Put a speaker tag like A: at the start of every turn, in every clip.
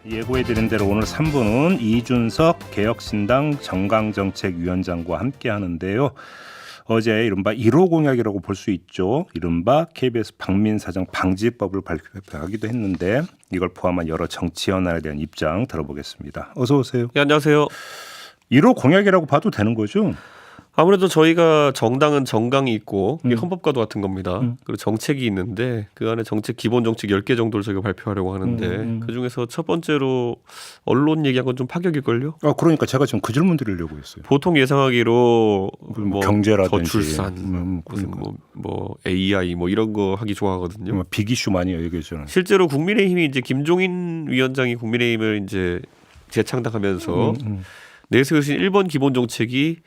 A: 예고해드린 대로 오늘 3부는 이준석 개혁신당 정강정책위원장과 함께 하는데요. 어제 이른바 1호 공약이라고 볼 수 있죠. 이른바 KBS 박민사정 방지법을 발표하기도 했는데 이걸 포함한 여러 정치 현안에 대한 입장 들어보겠습니다. 어서 오세요.
B: 네, 안녕하세요.
A: 1호 공약이라고 봐도 되는 거죠?
B: 아무래도 저희가 정당은 정강이 있고 이게 헌법과도 같은 겁니다. 그리고 정책이 있는데 그 안에 정책 기본 정책 10개 정도를 저희가 발표하려고 하는데 그중에서 첫 번째로 언론 얘기한 건 좀 파격일걸요?
A: 그러니까 제가 지금 그 질문 드리려고 했어요.
B: 보통 예상하기로 뭐
A: 경제라든지
B: 저출산, 무슨 뭐 AI 뭐 이런 거 하기 좋아하거든요.
A: 빅 이슈 많이 얘기했잖아요.
B: 실제로 국민의힘이 이제 김종인 위원장이 국민의힘을 이제 재창당하면서 내세우신 1번 기본 정책이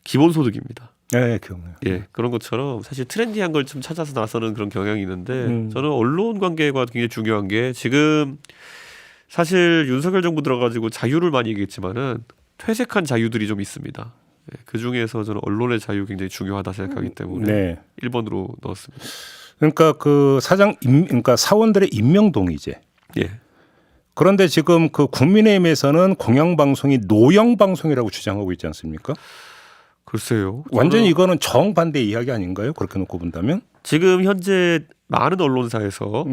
B: 기본소득입니다.
A: 네, 기억나요.
B: 예, 그런 것처럼 사실 트렌디한 걸 좀 찾아서 나서는 그런 경향이 있는데 저는 언론 관계가 굉장히 중요한 게 지금 사실 윤석열 정부 들어가지고 자유를 많이 얘기했지만은 퇴색한 자유들이 좀 있습니다. 예, 그 중에서 저는 언론의 자유 굉장히 중요하다 생각하기 때문에
A: 네.
B: 1번으로 넣었습니다.
A: 그러니까 그러니까 사원들의 임명 동의제.
B: 예.
A: 그런데 지금 그 국민의힘에서는 공영방송이 노영방송이라고 주장하고 있지 않습니까?
B: 글쎄요.
A: 완전히 이거는 정반대 이야기 아닌가요? 그렇게 놓고 본다면?
B: 지금 현재 많은 언론사에서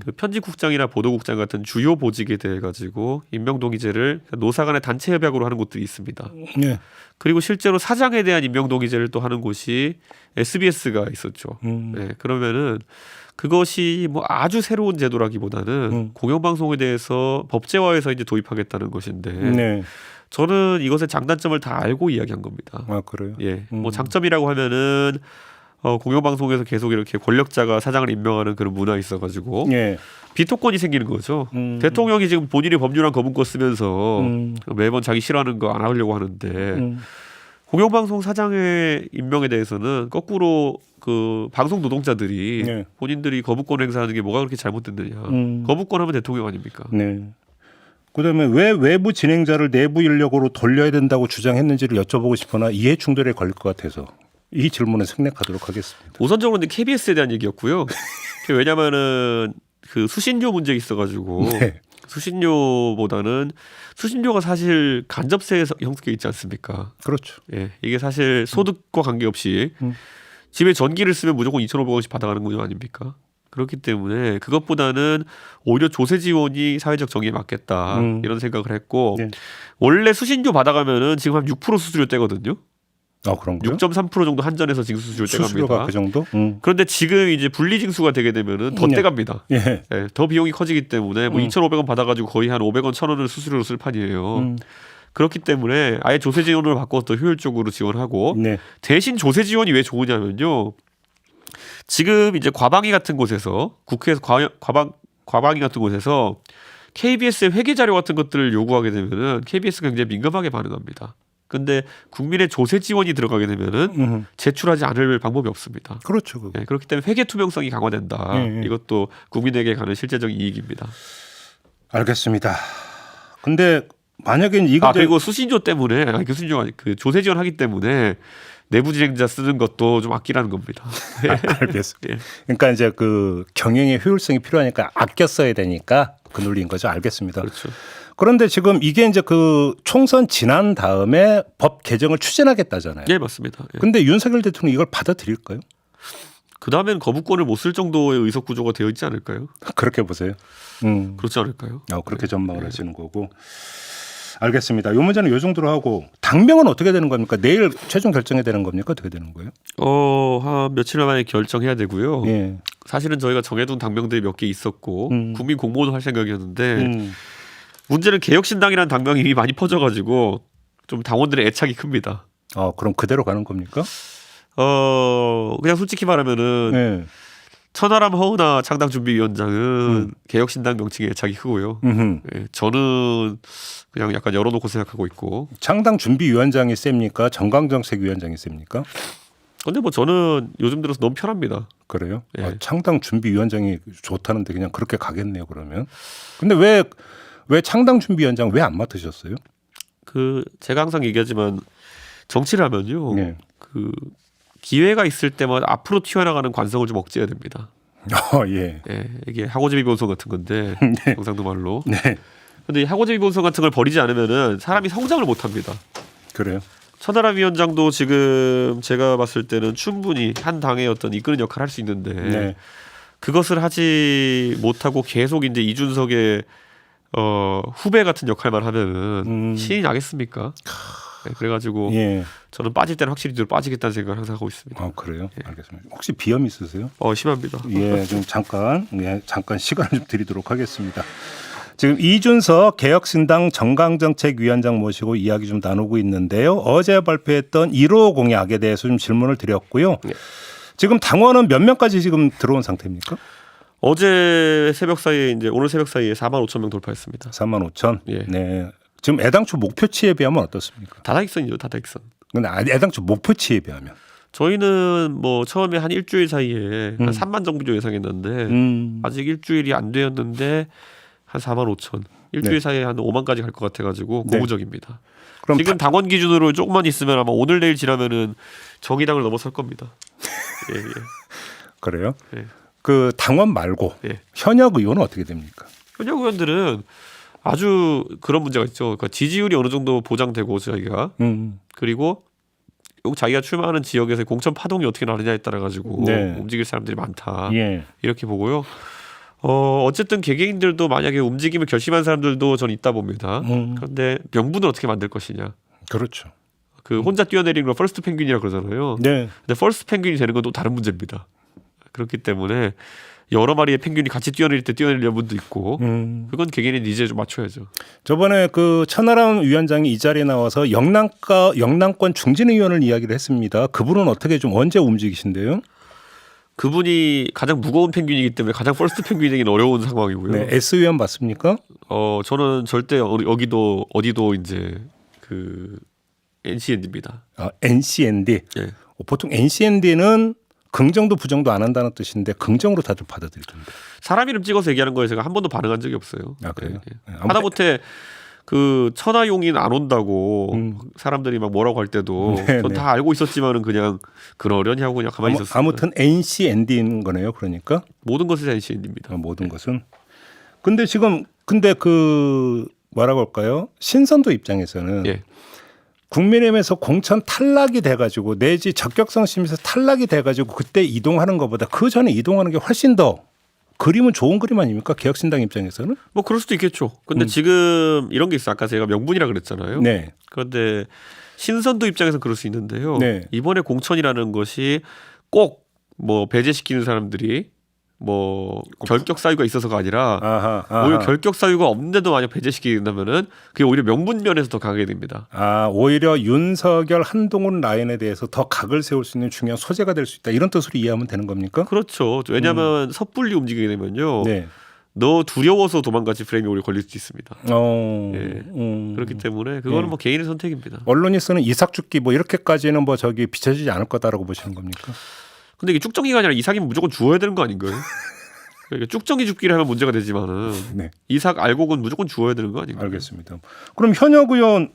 B: 그 편집국장이나 보도국장 같은 주요 보직에 대해 가지고 임명동의제를 노사 간의 단체 협약으로 하는 곳들이 있습니다.
A: 네.
B: 그리고 실제로 사장에 대한 임명동의제를 또 하는 곳이 SBS가 있었죠. 네, 그러면은 그것이 뭐 아주 새로운 제도라기보다는 공영방송에 대해서 법제화해서 이제 도입하겠다는 것인데
A: 네.
B: 저는 이것의 장단점을 다 알고 이야기한 겁니다.
A: 아, 그래요?
B: 예, 뭐 장점이라고 하면은 공영방송에서 계속 이렇게 권력자가 사장을 임명하는 그런 문화 있어가지고
A: 예.
B: 비토권이 생기는 거죠. 대통령이 지금 본인이 법률안 거문권 쓰면서 매번 자기 싫어하는 거 안 하려고 하는데 공영방송 사장의 임명에 대해서는 거꾸로 그 방송 노동자들이
A: 네.
B: 본인들이 거부권 행사하는 게 뭐가 그렇게 잘못됐느냐. 거부권 하면 대통령 아닙니까?
A: 네. 그다음에 왜 외부 진행자를 내부 인력으로 돌려야 된다고 주장했는지를 여쭤보고 싶으나 이해 충돌에 걸릴 것 같아서 이 질문에 생략하도록 하겠습니다.
B: 우선적으로는 KBS에 대한 얘기였고요. 왜냐하면은 그 수신료 문제 있어가지고
A: 네.
B: 수신료보다는 수신료가 사실 간접세 형식에 있지 않습니까?
A: 그렇죠.
B: 예, 이게 사실 소득과 관계없이 집에 전기를 쓰면 무조건 2,500원씩 받아가는 구조 아닙니까? 그렇기 때문에 그것보다는 오히려 조세 지원이 사회적 정의에 맞겠다 이런 생각을 했고
A: 네.
B: 원래 수신료 받아가면은 지금 한 6% 수수료 떼거든요.
A: 그런가요?
B: 6.3% 정도 한전에서 지금 수수료
A: 수수료가
B: 떼갑니다.
A: 그 정도?
B: 그런데 지금 이제 분리징수가 되게 되면은 더
A: 네.
B: 떼갑니다.
A: 예.
B: 예, 더 비용이 커지기 때문에 뭐 2,500원 받아가지고 거의 한 500원, 1,000원을 수수료로 쓸 판이에요. 그렇기 때문에 아예 조세 지원으로 바꿔서 더 효율적으로 지원하고
A: 네.
B: 대신 조세 지원이 왜 좋으냐면요. 지금 이제 과방위 같은 곳에서 국회에서 과방위 같은 곳에서 KBS의 회계 자료 같은 것들을 요구하게 되면은 KBS가 굉장히 민감하게 반응합니다. 근데 국민의 조세 지원이 들어가게 되면은 제출하지 않을 방법이 없습니다.
A: 그렇죠. 그거.
B: 네, 그렇기 때문에 회계 투명성이 강화된다. 이것도 국민에게 가는 실제적인 이익입니다.
A: 알겠습니다. 근데 만약에 이거
B: 그리고 수신료 때문에 그 수신료 그 조세 지원하기 때문에 내부 진행자 쓰는 것도 좀 아끼라는 겁니다.
A: 알겠습니다.
B: 예.
A: 그러니까 이제 그 경영의 효율성이 필요하니까 아껴 써야 되니까 그 논리인 거죠. 알겠습니다.
B: 그렇죠.
A: 그런데 지금 이게 이제 그 총선 지난 다음에 법 개정을 추진하겠다잖아요.
B: 예, 맞습니다. 예.
A: 근데 윤석열 대통령이 이걸 받아들일까요?
B: 그 다음엔 거부권을 못 쓸 정도의 의석 구조가 되어 있지 않을까요?
A: 그렇게 보세요.
B: 그렇지 않을까요?
A: 그렇게 전망을 하시는 거고. 알겠습니다. 이 문제는 이 정도로 하고 당명은 어떻게 되는 겁니까? 내일 최종 결정이 되는 겁니까? 어떻게 되는 거예요?
B: 한 며칠 만에 결정해야 되고요.
A: 예.
B: 사실은 저희가 정해둔 당명들이 몇 개 있었고 국민 공모도 할 생각이었는데 문제는 개혁신당이라는 당명이 이미 많이 퍼져가지고 좀 당원들의 애착이 큽니다.
A: 그럼 그대로 가는 겁니까?
B: 그냥 솔직히 말하면은
A: 예.
B: 천하람 허은하 창당준비위원장은 개혁신당 명칭에 애착이 크고요. 예, 저는 그냥 약간 열어놓고 생각하고 있고.
A: 창당준비위원장이 셉니까? 정강정책위원장이 셉니까?
B: 근데 뭐 저는 요즘 들어서 너무 편합니다.
A: 그래요?
B: 예.
A: 창당준비위원장이 좋다는데 그냥 그렇게 가겠네요. 그러면. 근데 왜 창당준비위원장 왜 안 맡으셨어요?
B: 제가 항상 얘기하지만 정치를 하면요.
A: 예.
B: 기회가 있을 때마다 앞으로 튀어나가는 관성을 좀 억제해야 됩니다.
A: 예.
B: 예, 이게 하고제비 변성 같은 건데 경상도 말로.
A: 네.
B: 근데 이 학원제비 본성 같은 걸 버리지 않으면은 사람이 성장을 못 합니다.
A: 그래요.
B: 천하람 위원장도 지금 제가 봤을 때는 충분히 한 당의 어떤 이끄는 역할을 할 수 있는데
A: 네.
B: 그것을 하지 못하고 계속 이제 이준석의 후배 같은 역할만 하면은 신이 나겠습니까? 네, 그래가지고
A: 예.
B: 저는 빠질 때는 확실히 뒤로 빠지겠다는 생각을 항상 하고 있습니다.
A: 그래요. 알겠습니다. 혹시 비염 있으세요?
B: 심합니다.
A: 예, 좀 잠깐 시간을 좀 드리도록 하겠습니다. 지금 이준석 개혁신당 정강정책위원장 모시고 이야기 좀 나누고 있는데요. 어제 발표했던 1호 공약에 대해서 좀 질문을 드렸고요.
B: 네.
A: 지금 당원은 몇 명까지 지금 들어온 상태입니까?
B: 어제 새벽 사이에 이제 오늘 새벽 사이에 4만 5천 명 돌파했습니다.
A: 4만 5천.
B: 예.
A: 네. 지금 애당초 목표치에 비하면 어떻습니까?
B: 다다익선이죠, 다다익선.
A: 근데 애당초 목표치에 비하면.
B: 저희는 뭐 처음에 한 일주일 사이에 한 3만 정도 예상했는데 아직 일주일이 안 되었는데 한 4만 5천. 일주일
A: 네.
B: 사이에 한 5만까지 갈 것 같아가지고
A: 네.
B: 고무적입니다.
A: 그럼
B: 지금 당원 기준으로 조금만 있으면 아마 오늘 내일 지나면은 정의당을 넘어설 겁니다. 예, 예.
A: 그래요?
B: 예.
A: 그 당원 말고
B: 예.
A: 현역 의원은 어떻게 됩니까?
B: 현역 의원들은 아주 그런 문제가 있죠. 그러니까 지지율이 어느 정도 보장되고 자기가 그리고 자기가 출마하는 지역에서 공천 파동이 어떻게 나느냐에 따라 가지고
A: 네.
B: 움직일 사람들이 많다.
A: 예.
B: 이렇게 보고요. 어쨌든 개개인들도 만약에 움직임을 결심한 사람들도 전 있다 봅니다. 그런데 명분을 어떻게 만들 것이냐.
A: 그렇죠.
B: 그 혼자 뛰어내리는 걸 퍼스트 펭귄이라 그러잖아요.
A: 네.
B: 근데 퍼스트 펭귄이 되는 건 또 다른 문제입니다. 그렇기 때문에 여러 마리의 펭귄이 같이 뛰어내릴 때 뛰어내리는 분도 있고 그건 개개인의 니즈에 좀 맞춰야죠.
A: 저번에 그 천하람 위원장이 이 자리에 나와서 영남권 중진 의원을 이야기를 했습니다. 그분은 어떻게 좀 언제 움직이신대요?
B: 그분이 가장 무거운 펭귄이기 때문에 가장 퍼스트 펭귄이 되기는 어려운 상황이고요.
A: 네, S 의원 맞습니까?
B: 저는 절대 여기도 어디도 이제 그 NCND입니다.
A: NCND.
B: 예.
A: 보통 NCND는 긍정도 부정도 안 한다는 뜻인데 긍정으로 다들 받아들이던데.
B: 사람 이름 찍어서 얘기하는 거에 제가 한 번도 반응한 적이 없어요.
A: 아, 그래요?
B: 예, 예.
A: 네,
B: 하다못해 그 천하용인 안 온다고 사람들이 막 뭐라고 할 때도
A: 네,
B: 전 다 알고 있었지만은 그냥 그러려니 하고 그냥 가만히 있었어요.
A: 아무튼 NCND인 거네요. 그러니까
B: 모든 것은 NCND입니다.
A: 모든 것은. 근데 그 뭐라고 할까요? 신선도 입장에서는
B: 예.
A: 국민의힘에서 공천 탈락이 돼가지고 내지 적격성 심에서 탈락이 돼가지고 그때 이동하는 것보다 그 전에 이동하는 게 훨씬 더 그림은 좋은 그림 아닙니까? 개혁신당 입장에서는?
B: 뭐 그럴 수도 있겠죠. 근데 지금 이런 게 있어. 아까 제가 명분이라 그랬잖아요.
A: 네.
B: 그런데 신선도 입장에서 그럴 수 있는데요.
A: 네.
B: 이번에 공천이라는 것이 꼭 뭐 배제시키는 사람들이 뭐 결격 사유가 있어서가 아니라
A: 아하.
B: 오히려 결격 사유가 없는데도 만약 배제시키게 된다면은 그게 오히려 명분 면에서 더 강하게 됩니다.
A: 오히려 윤석열 한동훈 라인에 대해서 더 각을 세울 수 있는 중요한 소재가 될 수 있다. 이런 뜻으로 이해하면 되는 겁니까?
B: 그렇죠. 왜냐하면 섣불리 움직이게 되면요.
A: 네.
B: 너 두려워서 도망가지 프레임이 오히려 걸릴 수도 있습니다.
A: 예.
B: 그렇기 때문에 그거는
A: 예.
B: 뭐 개인의 선택입니다.
A: 언론이 쓰는 이삭 죽기 뭐 이렇게까지는 뭐 비춰지지 않을 거다라고 보시는 겁니까?
B: 근데 이게 쭉정이가 아니라 이삭이면 무조건 주어야 되는 거 아닌가요? 그러니까 쭉정이 죽기를 하면 문제가 되지만은
A: 네.
B: 이삭 알곡은 무조건 주어야 되는 거 아닌가요?
A: 알겠습니다. 그럼 현역 의원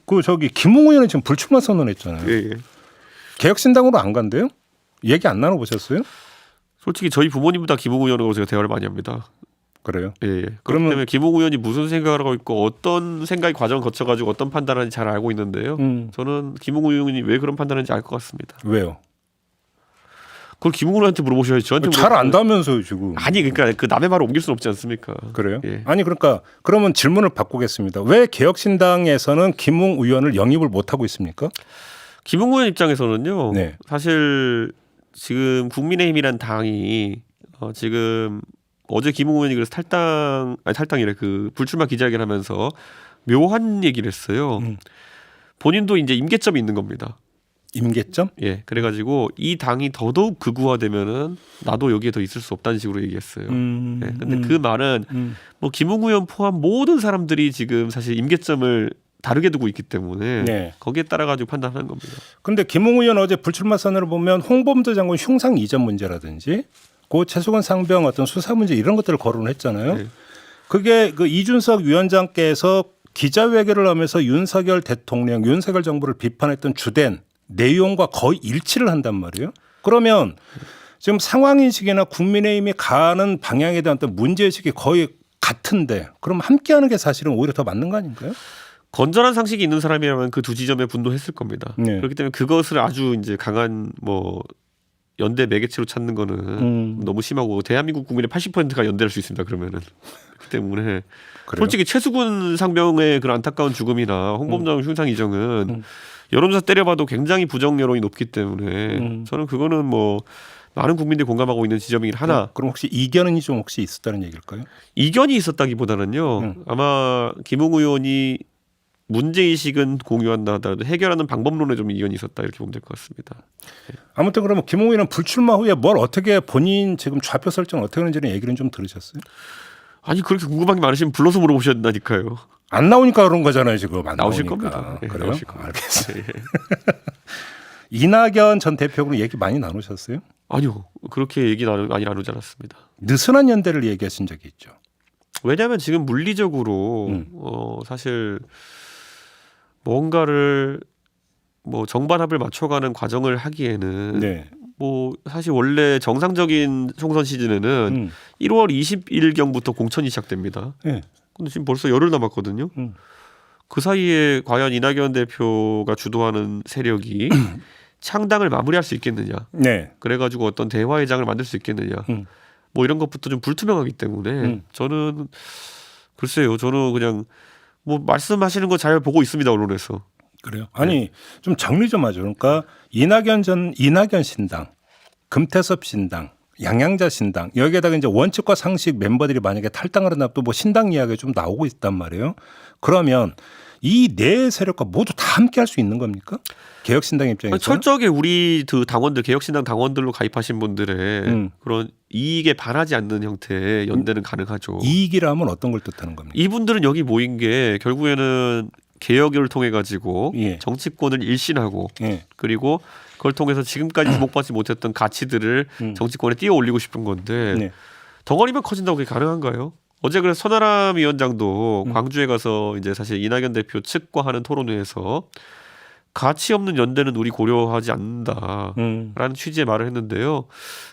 A: 김웅 의원은 지금 불출마 선언했잖아요.
B: 예.
A: 개혁신당으로 안 간대요? 얘기 안 나눠보셨어요?
B: 솔직히 저희 부모님보다 김웅 의원하고 제가 대화를 많이 합니다.
A: 그래요?
B: 예. 그렇기
A: 그러면-
B: 때문에 김웅 의원이 무슨 생각을 하고 있고 어떤 생각의 과정을 거쳐가지고 어떤 판단하는지 잘 알고 있는데요. 저는 김웅 의원이 왜 그런 판단하는지 알 것 같습니다.
A: 왜요?
B: 그걸 김웅 의원한테 물어보셔야지 저한테
A: 잘
B: 물어보셔야지.
A: 안다면서요 지금.
B: 아니 그러니까 그 남의 말을 옮길 수는 없지 않습니까?
A: 그래요?
B: 예.
A: 아니 그러니까 그러면 질문을 바꾸겠습니다. 왜 개혁신당에서는 김웅 의원을 영입을 못 하고 있습니까?
B: 김웅 의원 입장에서는요.
A: 네.
B: 사실 지금 국민의힘이란 당이 지금 어제 김웅 의원이 그래서 탈당이래 그 불출마 기자회견하면서 묘한 얘기를 했어요. 본인도 이제 임계점이 있는 겁니다.
A: 임계점?
B: 예, 그래가지고 이 당이 더더욱 극우화되면은 나도 여기에 더 있을 수 없다는 식으로 얘기했어요. 예, 근데 그 말은 뭐 김웅 의원 포함 모든 사람들이 지금 사실 임계점을 다르게 두고 있기 때문에
A: 네.
B: 거기에 따라 가지고 판단하는 겁니다.
A: 근데 김웅 의원 어제 불출마 선언을 보면 홍범도 장군 흉상 이전 문제라든지 고 최수건 상병 어떤 수사 문제 이런 것들을 거론을 했잖아요.
B: 네.
A: 그게 그 이준석 위원장께서 기자회견을 하면서 윤석열 대통령, 윤석열 정부를 비판했던 주된 내용과 거의 일치를 한단 말이에요. 그러면 지금 상황인식이나 국민의힘이 가는 방향에 대한 어떤 문제의식이 거의 같은데 그럼 함께하는 게 사실은 오히려 더 맞는 거 아닌가요?
B: 건전한 상식이 있는 사람이라면 그 두 지점에 분노했을 겁니다.
A: 네.
B: 그렇기 때문에 그것을 아주 이제 강한 뭐 연대 매개체로 찾는 거는 너무 심하고 대한민국 국민의 80%가 연대할 수 있습니다. 그러면은 그렇기 때문에
A: 그래요?
B: 솔직히 최수근 상병의 그런 안타까운 죽음이나 홍범장 흉상 이정은 여론조사 때려봐도 굉장히 부정 여론이 높기 때문에 저는 그거는 뭐 많은 국민들이 공감하고 있는 지점이긴 하나.
A: 그럼 혹시 이견이 좀 혹시 있었다는 얘기일까요?
B: 이견이 있었다기보다는요. 아마 김웅 의원이 문제의식은 공유한다 하더라도 해결하는 방법론에 좀 이견이 있었다 이렇게 보면 될 것 같습니다.
A: 아무튼 그러면 김홍 의원은 불출마 후에 뭘 어떻게 본인 지금 좌표 설정 어떻게 하는지는 얘기는 좀 들으셨어요?
B: 아니 그렇게 궁금한 게 많으시면 불러서 물어보셨다니까요.
A: 안 나오니까 그런 거잖아요 지금. 안
B: 나오실
A: 나오니까.
B: 겁니다. 예,
A: 그래요?
B: 나오실 겁니다.
A: 알겠어요.
B: 예.
A: 이낙연 전 대표하고 얘기 많이 나누셨어요?
B: 아니요 그렇게 많이 나누지 않았습니다.
A: 느슨한 연대를 얘기하신 적이 있죠.
B: 왜냐하면 지금 물리적으로 사실 뭔가를 뭐 정반합을 맞춰가는 과정을 하기에는
A: 네.
B: 뭐 사실 원래 정상적인 총선 시즌에는 1월 20일경부터 공천이 시작됩니다.
A: 네.
B: 근데 지금 벌써 열흘 남았거든요. 그 사이에 과연 이낙연 대표가 주도하는 세력이 창당을 마무리할 수 있겠느냐.
A: 네.
B: 그래가지고 어떤 대화의장을 만들 수 있겠느냐. 뭐 이런 것부터 좀 불투명하기 때문에 저는 글쎄요. 저는 그냥 뭐 말씀하시는 거 잘 보고 있습니다. 언론에서.
A: 그래요? 아니 좀 정리 좀 하죠. 그러니까 이낙연 신당, 금태섭 신당, 양양자 신당 여기에다가 이제 원칙과 상식 멤버들이 만약에 탈당을 한다면 또 뭐 신당 이야기가 좀 나오고 있단 말이에요. 그러면 이 네 세력과 모두 다 함께 할 수 있는 겁니까? 개혁신당 입장에서
B: 철저하게 우리 그 당원들 개혁신당 당원들로 가입하신 분들의 그런 이익에 반하지 않는 형태의 연대는 가능하죠.
A: 이익이라면 어떤 걸 뜻하는 겁니까?
B: 이분들은 여기 모인 게 결국에는 개혁을 통해 가지고
A: 예.
B: 정치권을 일신하고
A: 예.
B: 그리고 그걸 통해서 지금까지 주목받지 못했던 가치들을 정치권에 띄어 올리고 싶은 건데
A: 네.
B: 덩어리만 커진다고 그게 가능한가요? 어제 그래서 천하람 위원장도 광주에 가서 이제 사실 이낙연 대표 측과 하는 토론회에서 가치 없는 연대는 우리 고려하지 않는다라는 취지의 말을 했는데요.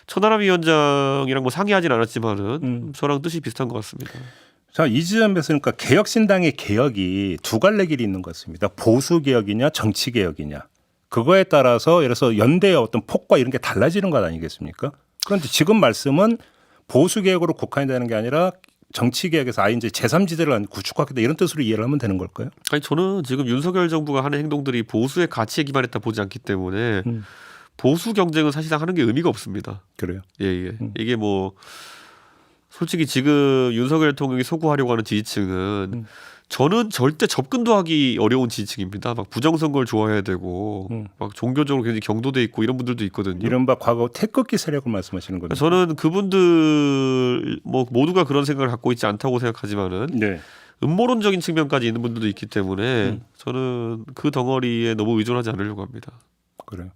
B: 천하람 위원장이랑 뭐 상의하진 않았지만은 저랑 뜻이 비슷한 것 같습니다.
A: 자, 이 지점에서 그러니까 개혁신당의 개혁이 두 갈래 길이 있는 것 같습니다. 보수 개혁이냐 정치 개혁이냐. 그거에 따라서 예를 들어서 연대의 어떤 폭과 이런 게 달라지는 것 아니겠습니까? 그런데 지금 말씀은 보수 개혁으로 국한되는 게 아니라 정치 개혁에서 아예 이제 제3지대를 구축하겠다 이런 뜻으로 이해를 하면 되는 걸까요?
B: 아니 저는 지금 윤석열 정부가 하는 행동들이 보수의 가치에 기반했다 보지 않기 때문에 보수 경쟁은 사실상 하는 게 의미가 없습니다.
A: 그래요.
B: 예. 이게 뭐 솔직히 지금 윤석열 대통령이 소구하려고 하는 지지층은 저는 절대 접근도 하기 어려운 지지층입니다. 막 부정선거를 좋아해야 되고 막 종교적으로 굉장히 경도돼 있고 이런 분들도 있거든요.
A: 이른바 과거 태극기 세력을 말씀하시는 겁니다.
B: 저는 그분들 뭐 모두가 그런 생각을 갖고 있지 않다고 생각하지만은
A: 네.
B: 음모론적인 측면까지 있는 분들도 있기 때문에 저는 그 덩어리에 너무 의존하지 않으려고 합니다.
A: 그래요.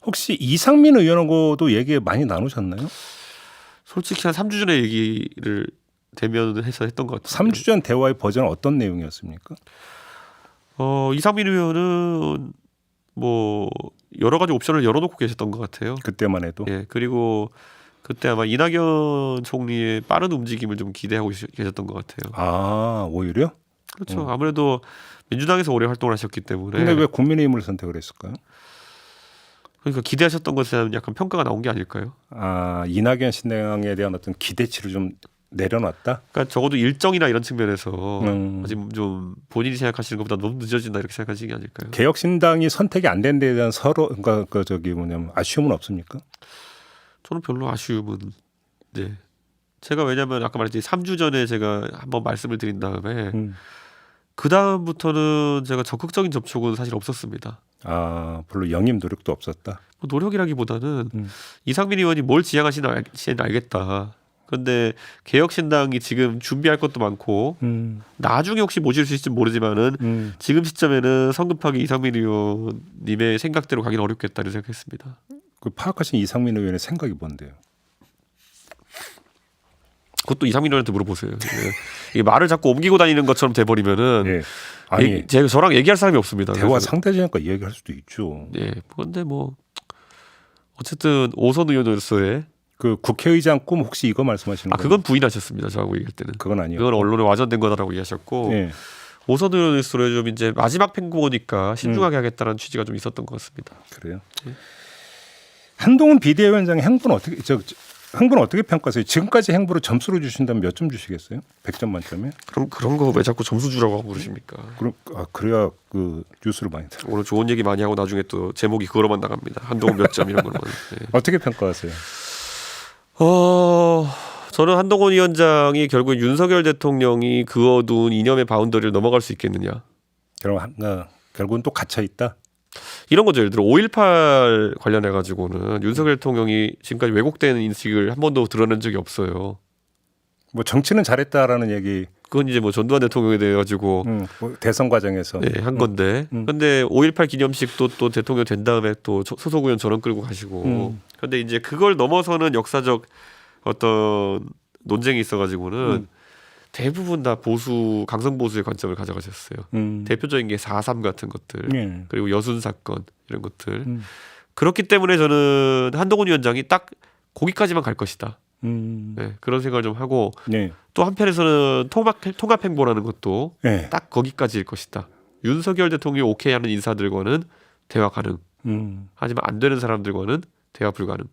A: 혹시 이상민 의원하고도 얘기 많이 나누셨나요?
B: 솔직히 한 3주 전에 얘기를 대면해서 했던 것 같아요.
A: 3주 전 대화의 버전은 어떤 내용이었습니까?
B: 이상민 의원은 뭐 여러 가지 옵션을 열어놓고 계셨던 것 같아요.
A: 그때만 해도.
B: 예, 그리고 그때 아마 이낙연 총리의 빠른 움직임을 좀 기대하고 계셨던 것 같아요.
A: 아, 오히려?
B: 그렇죠. 아무래도 민주당에서 오래 활동을 하셨기 때문에.
A: 근데 왜 국민의힘을 선택을 했을까요?
B: 그러니까 기대하셨던 것에 대한 약간 평가가 나온 게 아닐까요?
A: 아, 이낙연 신당에 대한 어떤 기대치를 좀 내려놨다?
B: 그러니까 적어도 일정이나 이런 측면에서 아직 좀 본인이 생각하시는 것보다 너무 늦어진다 이렇게 생각하시는 게 아닐까요?
A: 개혁신당이 선택이 안 된 데에 대한 그러니까 그 저기 뭐냐면 아쉬움은 없습니까?
B: 저는 별로 아쉬움은 네. 제가 왜냐하면 아까 말했듯이 3주 전에 제가 한번 말씀을 드린 다음에 그 다음부터는 제가 적극적인 접촉은 사실 없었습니다.
A: 아, 별로 영입 노력도 없었다.
B: 뭐 노력이라기보다는 이상민 의원이 뭘 지향하시는지 알겠다. 그런데 개혁신당이 지금 준비할 것도 많고 나중에 혹시 모실 수 있을지 모르지만은 지금 시점에는 성급하게 이상민 의원님의 생각대로 가기는 어렵겠다는 생각했습니다.
A: 그 파악하신 이상민 의원의 생각이 뭔데요?
B: 그것도 이상민 의원한테 물어보세요. 이게 말을 자꾸 옮기고 다니는 것처럼 돼버리면은
A: 예. 아니
B: 저랑 얘기할 사람이 없습니다.
A: 대화
B: 그래서.
A: 상대적이니까 이야기할 수도 있죠.
B: 예, 그런데 뭐 어쨌든 오선 의원으로서의
A: 그 국회의장 꿈 혹시 이거 말씀하시는 거예요?
B: 그건 부인하셨습니다. 저하고 얘기할 때는.
A: 그건 아니요.
B: 그건 언론에 와전된 거다라고 얘기하셨고
A: 예.
B: 오선 의원으로 좀 이제 마지막 팽보니까 신중하게 하겠다는 취지가 좀 있었던 것 같습니다.
A: 그래요. 한동훈 비대위원장의 행보는 어떻게 평가하세요? 지금까지 행보로 점수를 주신다면 몇 점 주시겠어요? 100점 만점에?
B: 그런 거 왜 자꾸 점수 주라고 하고 그러십니까?
A: 그럼 그래야 그 뉴스를 많이 들어요.
B: 오늘 좋은 얘기 많이 하고 나중에 또 제목이 그거로만 나갑니다. 한동훈 몇 점 이런 거로만. 네.
A: 어떻게 평가하세요?
B: 저는 한동훈 위원장이 결국 윤석열 대통령이 그어둔 이념의 바운더리를 넘어갈 수 있겠느냐.
A: 결국은 또 갇혀 있다.
B: 이런 거죠. 예를 들어 5.18 관련해 가지고는 윤석열 대통령이 지금까지 왜곡된 인식을 한 번도 드러낸 적이 없어요.
A: 뭐 정치는 잘했다라는 얘기.
B: 그건 이제 뭐 전두환 대통령에 대해 가지고
A: 뭐 대선 과정에서
B: 한 건데. 근데 5.18 기념식도 또 대통령 된 다음에 또 소속 의원 전원 끌고 가시고. 그런데 이제 그걸 넘어서는 역사적 어떤 논쟁이 있어가지고는 대부분 다 보수 강성 보수의 관점을 가져가셨어요. 대표적인 게 4.3 같은 것들 그리고 여순 사건 이런 것들. 그렇기 때문에 저는 한동훈 위원장이 딱 거기까지만 갈 것이다. 네, 그런 생각을 좀 하고 또 한편에서는 통합 행보라는 것도 딱 거기까지일 것이다. 윤석열 대통령이 오케이하는 인사들과는 대화 가능. 하지만 안 되는 사람들과는 대화 불가능.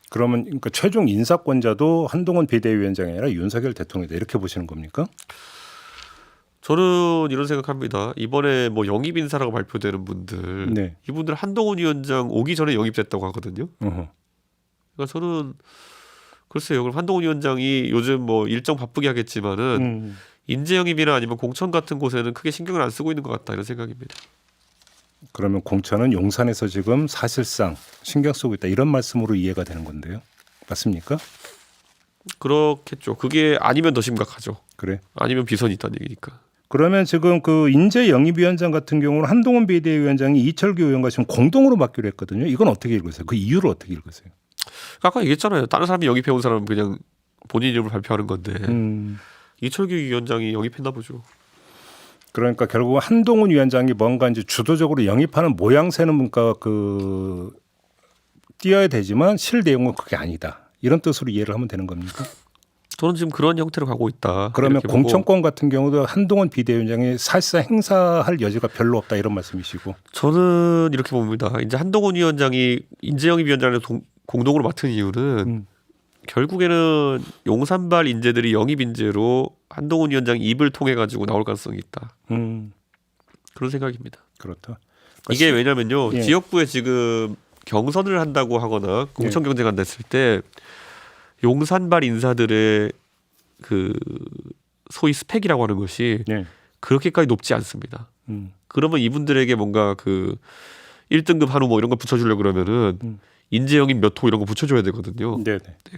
A: 그러면 그러니까 최종 인사권자도 한동훈 비대위원장이 아니라 윤석열 대통령이다 이렇게 보시는 겁니까?
B: 저는 이런 생각합니다. 이번에 뭐 영입 인사라고 발표되는 분들, 이분들 한동훈 위원장 오기 전에 영입됐다고 하거든요. 그러니까 저는 글쎄요. 그럼 한동훈 위원장이 요즘 뭐 일정 바쁘게 하겠지만은 인재 영입이나 아니면 공천 같은 곳에는 크게 신경을 안 쓰고 있는 것 같다 이런 생각입니다.
A: 그러면 공천은 용산에서 지금 사실상 신경 쓰고 있다 이런 말씀으로 이해가 되는 건데요. 맞습니까?
B: 그렇겠죠. 그게 아니면 더 심각하죠.
A: 그래.
B: 아니면 비선이 있다는 얘기니까.
A: 그러면 지금 그 인재 영입위원장 같은 경우는 한동훈 비대위원장이 이철규 의원과 지금 공동으로 맡기로 했거든요. 이건 어떻게 읽으세요? 그 이유를 어떻게 읽으세요?
B: 아까 얘기했잖아요. 다른 사람이 영입해 온 사람은 그냥 본인 이름을 발표하는 건데 이철규 위원장이 영입했나 보죠.
A: 그러니까 결국 한동훈 위원장이 뭔가 이제 주도적으로 영입하는 모양새는 뭔가 그 띄어야 되지만 실 내용은 그게 아니다. 이런 뜻으로 이해를 하면 되는 겁니까?
B: 저는 지금 그런 형태로 가고 있다.
A: 그러면 공천권 같은 경우도 한동훈 비대위원장이 사실상 행사할 여지가 별로 없다 이런 말씀이시고.
B: 저는 이렇게 봅니다. 이제 한동훈 위원장이 인재영입위원장을 공동으로 맡은 이유는 결국에는 용산발 인재들이 영입 인재로 한동훈 위원장 입을 통해 가지고 나올 가능성이 있다. 그런 생각입니다.
A: 그렇다.
B: 이게 왜냐면요. 지역구에 지금 경선을 한다고 하거나 공천 경쟁한다 했을 때 용산발 인사들의 그 소위 스펙이라고 하는 것이 그렇게까지 높지 않습니다. 그러면 이분들에게 뭔가 그 1등급 한우 뭐 이런 거 붙여주려고 그러면은 인재영입 몇 호 이런 거 붙여줘야 되거든요.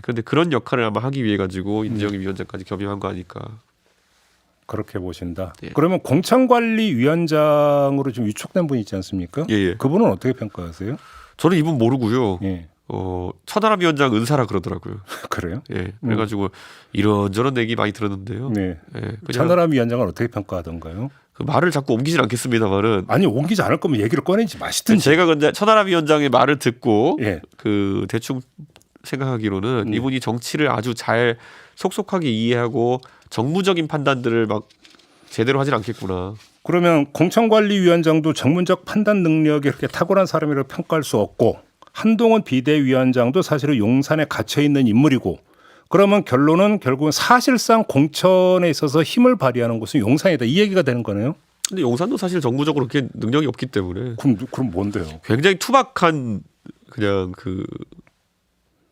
B: 그런데 그런 역할을 아마 하기 위해 가지고 인재영입 위원장까지 겸임한 거 아닐까.
A: 그렇게 보신다. 그러면 공천관리위원장으로 좀 위촉된 분이 있지 않습니까? 그분은 어떻게 평가하세요?
B: 저는 이분 모르고요. 천하람 위원장 은사라 그러더라고요.
A: 그래요?
B: 그래가지고 이런저런 얘기 많이 들었는데요.
A: 천하람 위원장을 어떻게 평가하던가요?
B: 그 말을 자꾸 옮기진 않겠습니다만은.
A: 아니 옮기지 않을 거면 얘기를 꺼내지 마시든지.
B: 제가 근데 천하람 위원장의 말을 듣고 그 대충 생각하기로는 이분이 정치를 아주 잘 속속하게 이해하고 정무적인 판단들을 막 제대로 하진 않겠구나.
A: 그러면 공천관리위원장도 전문적 판단 능력이 그렇게 탁월한 사람이라고 평가할 수 없고 한동훈 비대위원장도 사실은 용산에 갇혀 있는 인물이고 그러면 결론은 결국은 사실상 공천에 있어서 힘을 발휘하는 곳은 용산이다 이 얘기가 되는 거네요.
B: 근데 용산도 사실 정부적으로 그렇게 능력이 없기 때문에.
A: 그럼 뭔데요?
B: 굉장히 투박한 그냥 그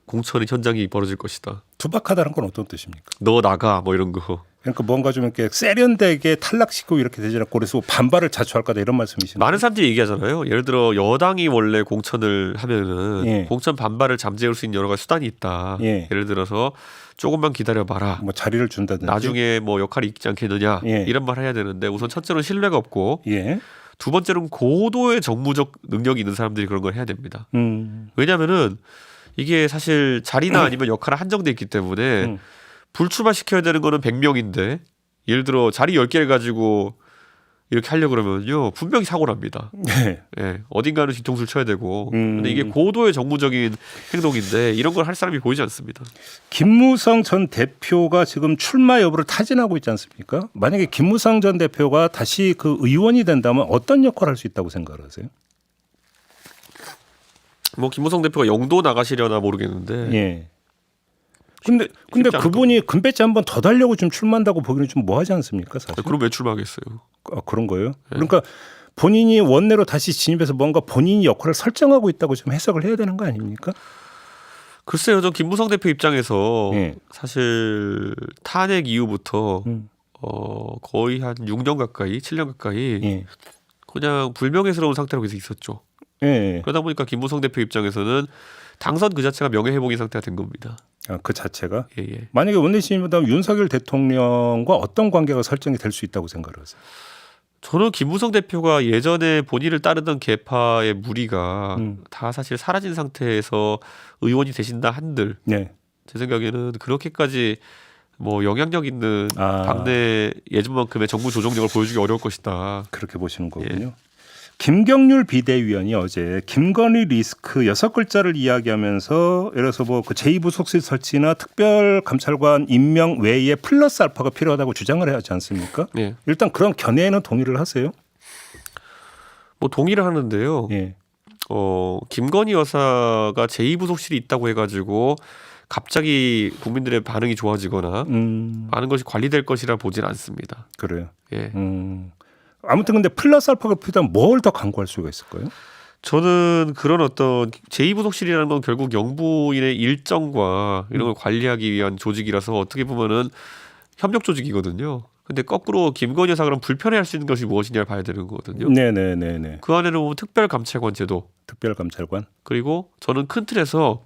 B: 공천의 현장이 벌어질 것이다.
A: 투박하다는 건 어떤 뜻입니까?
B: 너 나가 뭐 이런 거.
A: 그러니까 뭔가 좀 이렇게 세련되게 탈락시키고 이렇게 되지 않고 그래서 반발을 자초할 거다 이런 말씀이신가요?
B: 많은 사람들이 얘기하잖아요. 예를 들어 여당이 원래 공천을 하면은 공천 반발을 잠재울 수 있는 여러 가지 수단이 있다. 예를 들어서 조금만 기다려봐라.
A: 뭐 자리를 준다든지.
B: 나중에 뭐 역할이 있지 않겠느냐. 이런 말 해야 되는데 우선 첫째로는 신뢰가 없고 두 번째로는 고도의 정무적 능력이 있는 사람들이 그런 걸 해야 됩니다. 왜냐하면은 이게 사실 자리나 아니면 역할은 한정돼 있기 때문에 불출마시켜야 되는 거는 100명인데 예를 들어 자리 10개를 가지고 이렇게 하려고 그러면요 분명히 사고 납니다.
A: 네.
B: 예, 어딘가는 뒤통수를 쳐야 되고 근데 이게
A: 음.
B: 고도의 정무적인 행동인데 이런 걸 할 사람이 보이지 않습니다.
A: 김무성 전 대표가 지금 출마 여부를 타진하고 있지 않습니까? 만약에 김무성 전 대표가 다시 그 의원이 된다면 어떤 역할을 할 수 있다고 생각을 하세요?
B: 뭐 김무성 대표가 영도 나가시려나 모르겠는데
A: 예. 근데
B: 쉽지 않을
A: 그분이 금배지 한 번 더 달려고 좀 출마한다고 보기는 좀 뭐하지 않습니까, 사실?
B: 그럼 왜 출마하겠어요?
A: 그런 거예요? 그러니까 본인이 원내로 다시 진입해서 뭔가 본인이 역할을 설정하고 있다고 좀 해석을 해야 되는 거 아닙니까?
B: 글쎄요, 저 김무성 대표 입장에서
A: 예.
B: 사실 탄핵 이후부터
A: 음.
B: 거의 한 6년 가까이, 7년 가까이
A: 예.
B: 그냥 불명예스러운 상태로 계속 있었죠.
A: 예.
B: 그러다 보니까 김무성 대표 입장에서는 당선 그 자체가 명예회복인 상태가 된 겁니다.
A: 아, 그 자체가
B: 예, 예.
A: 만약에 원내 진입하면 윤석열 대통령과 어떤 관계가 설정이 될 수 있다고 생각을 하세요?
B: 저는 김무성 대표가 예전에 본인을 따르던 계파의 무리가 다 사실 사라진 상태에서 의원이 되신다 한들
A: 네.
B: 제 생각에는 그렇게까지 뭐 영향력 있는
A: 아.
B: 당내 예전만큼의 정부 조정력을 보여주기 어려울 것이다.
A: 그렇게 보시는 거군요. 김경률 비대위원이 어제 김건희 리스크 6글자를 이야기하면서 예를 들어서 뭐 그 제2부속실 설치나 특별감찰관 임명 외에 플러스 알파가 필요하다고 주장을 하지 않습니까?
B: 예.
A: 일단 그런 견해에는 동의를 하세요?
B: 뭐 동의를 하는데요.
A: 예.
B: 김건희 여사가 제2부속실이 있다고 해가지고 갑자기 국민들의 반응이 좋아지거나 많은 것이 관리될 것이라 보진 않습니다.
A: 그래요.
B: 예.
A: 아무튼 근데 플러스 알파가 필요하면 뭘 더 강구할 수가 있을까요?
B: 저는 그런 어떤 제2부속실이라는 건 결국 영부인의 일정과 이런 걸 관리하기 위한 조직이라서 어떻게 보면은 협력 조직이거든요. 근데 거꾸로 김건희 여사 그럼 불편해할 수 있는 것이 무엇이냐를 봐야 되는 거거든요.
A: 네네네네.
B: 그 안에는 보면 특별감찰관 제도
A: 특별감찰관.
B: 그리고 저는 큰 틀에서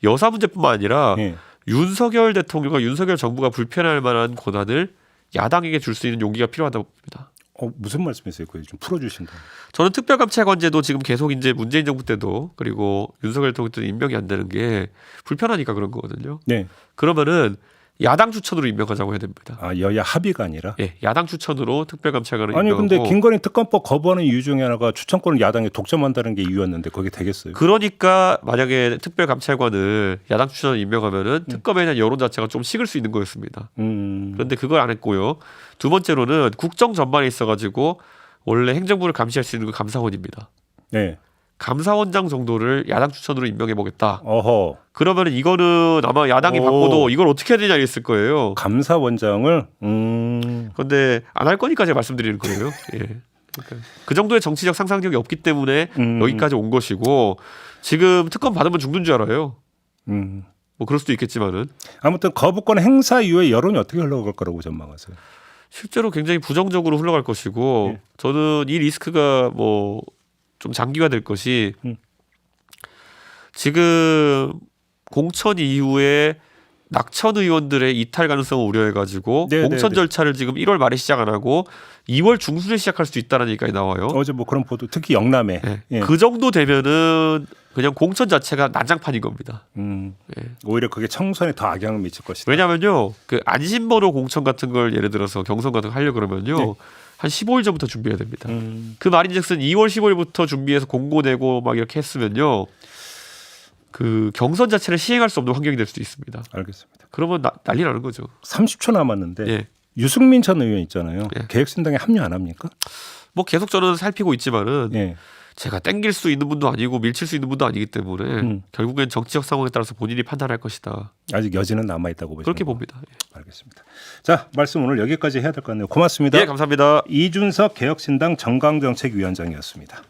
B: 여사 문제뿐만 아니라
A: 예.
B: 윤석열 대통령과 윤석열 정부가 불편할 만한 권한을 야당에게 줄 수 있는 용기가 필요하다고 봅니다.
A: 무슨 말씀이세요? 그걸 좀 풀어주신다.
B: 저는 특별감찰관제도 지금 계속 이제 문재인 정부 때도 그리고 윤석열 대통령 때도 임명이 안 되는 게 불편하니까 그런 거거든요.
A: 네.
B: 그러면은 야당 추천으로 임명하자고 해야 됩니다.
A: 아 여야 합의가 아니라.
B: 예, 야당 추천으로 특별감찰관을
A: 아니
B: 임명하고.
A: 근데 김건희 특검법 거부하는 이유 중에 하나가 추천권을 야당에 독점한다는 게 이유였는데 그게 되겠어요?
B: 그러니까 만약에 특별감찰관을 야당 추천을 임명하면은 특검에 대한 여론 자체가 좀 식을 수 있는 거였습니다. 그런데 그걸 안 했고요. 두 번째로는 국정 전반에 있어가지고 원래 행정부를 감시할 수 있는 건 감사원입니다.
A: 네.
B: 감사원장 정도를 야당 추천으로 임명해 보겠다.
A: 어허.
B: 그러면 이거는 아마 야당이
A: 오.
B: 바꿔도 이걸 어떻게 해야 되냐 했을 거예요.
A: 감사원장을.
B: 그런데 안 할 거니까 제가 말씀드리는 거예요. 예. 그러니까 그 정도의 정치적 상상력이 없기 때문에 여기까지 온 것이고 지금 특검 받으면 죽는 줄 알아요. 뭐 그럴 수도 있겠지만은
A: 아무튼 거부권 행사 이후에 여론이 어떻게 흘러갈 거라고 전망하세요?
B: 실제로 굉장히 부정적으로 흘러갈 것이고
A: 예.
B: 저는 이 리스크가 뭐 좀 장기화될 것이 지금 공천 이후에 낙천 의원들의 이탈 가능성을 우려해가지고
A: 네,
B: 공천
A: 네, 네.
B: 절차를 지금 1월 말에 시작 안 하고 2월 중순에 시작할 수 있다는 얘기가 나와요.
A: 어제 뭐 그런 보도 특히 영남에.
B: 네.
A: 예.
B: 그 정도 되면은 그냥 공천 자체가 난장판인 겁니다. 예.
A: 오히려 그게 청선에 더 악영을 미칠 것이다.
B: 왜냐하면요, 그 안심번호 공천 같은 걸 예를 들어서 경선 같은 거 하려 그러면요,
A: 네.
B: 한 15일 전부터 준비해야 됩니다. 그 말인즉슨 2월 15일부터 준비해서 공고 내고 막 이렇게 했으면요, 그 경선 자체를 시행할 수 없는 환경이 될 수도 있습니다.
A: 알겠습니다.
B: 그러면 난리 나는 거죠.
A: 30초 남았는데
B: 예.
A: 유승민 전 의원 있잖아요.
B: 예.
A: 개혁신당에 합류 안 합니까?
B: 뭐 계속 저는 살피고 있지만은
A: 예.
B: 제가 땡길 수 있는 분도 아니고 밀칠 수 있는 분도 아니기 때문에 결국엔 정치적 상황에 따라서 본인이 판단할 것이다.
A: 아직 여지는 남아 있다고 보시는
B: 그렇게
A: 거예요?
B: 봅니다. 예.
A: 알겠습니다. 자, 말씀 오늘 여기까지 해야 될 것 같네요. 고맙습니다.
B: 예, 감사합니다.
A: 이준석 개혁신당 정강정책위원장이었습니다.